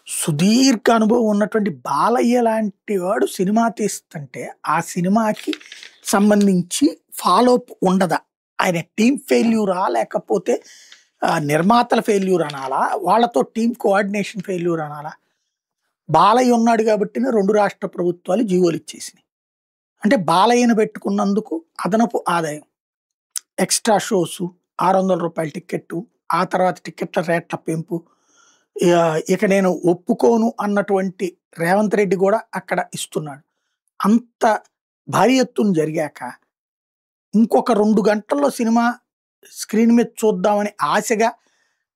సుదీర్ఘ అనుభవం ఉన్నటువంటి బాలయ్య లాంటి వాడు సినిమా తీస్తుంటే, ఆ సినిమాకి సంబంధించి ఫాలోఅప్ ఉండదా? ఆయన టీమ్ ఫెయిల్యూరా? లేకపోతే నిర్మాతల ఫెయిల్యూర్ అనాలా? వాళ్ళతో టీమ్ కోఆర్డినేషన్ ఫెయిల్యూర్ అనాలా? బాలయ్య ఉన్నాడు గాబట్టినే 2 రాష్ట్ర ప్రభుత్వాలు జీవోలిచ్చేసినియి. అంటే బాలయ్యను పెట్టుకున్నందుకు అదనపు ఆదాయం. ఎక్స్‌ట్రా షోసు, రూ. 600 టికెట్టు, ఆ తర్వాత టికెట్ల రేట్ల పెంపు. ఇక నేను ఒప్పుకోను అన్నటువంటి రేవంత్ రెడ్డి గూడా అక్కడ ఇస్తున్నాడు. అంత భారీ ఎత్తున జరిగాక, ఇంకొక 2 గంటల్లో సినిమా స్క్రీన్ మీద చూద్దామని ఆశగా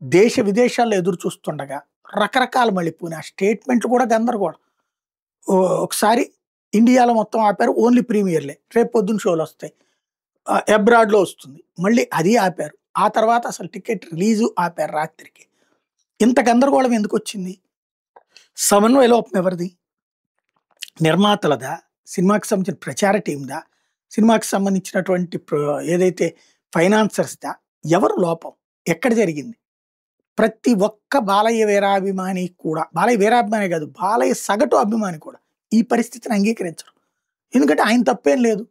దేశ విదేశాల్లో ఎదురు చూస్తుండగా, రకరకాలు మళ్ళీపోయినాయి. ఆ స్టేట్‌మెంట్లు కూడా గందరగోళం. ఒకసారి ఇండియాలో మొత్తం ఆపారు. ఓన్లీ ప్రీమియర్‌లే. రేపు పొద్దున షోలొస్తాయి. అబ్రాడ్‌లో వస్తుంది. మళ్ళీ అది ఆపారు. ఆ తర్వాత అసలు టికెట్ రిలీజు ఆపారు రాత్రికి. ఇంత గందరగోళం ఎందుకొచ్చింది? సమన్వయ లోపం ఎవరిది? నిర్మాతలదా? సినిమాకి సంబంధించిన ప్రచార టీమ్‌దా? సినిమాకి సంబంధించినటువంటి ఏదైతే ఫైనాన్సర్స్‌దా? ఎవరు లోపం? ఎక్కడ జరిగింది? ప్రతి ఒక్క బాలయ్య వీరాభిమాని కూడా, బాలయ్య వీరాభిమానే కాదు, బాలయ్య సగటు అభిమాని కూడా ఈ పరిస్థితిని అంగీకరించరు. ఎందుకంటే ఆయన తప్పేం లేదు.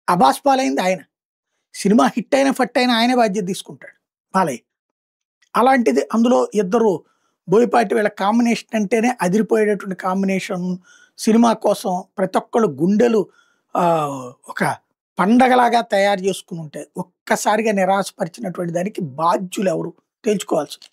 అబాస్పాలైంది ఆయన. సినిమా హిట్ అయినా, ఫట్ అయినా ఆయనే బాధ్యత తీసుకుంటాడు బాలయ్య. అలాంటిది అందులో ఇద్దరు బోయపాటి వీళ్ళ కాంబినేషన్ అంటేనే అదిరిపోయేటటువంటి కాంబినేషన్. సినిమా కోసం ప్రతి ఒక్కళ్ళు గుండెలు ఒక పండగలాగా తయారు చేసుకుని ఉంటే ఒక్కసారిగా నిరాశపరిచినటువంటి దానికి బాధ్యులు ఎవరు తేల్చుకోవాల్సింది.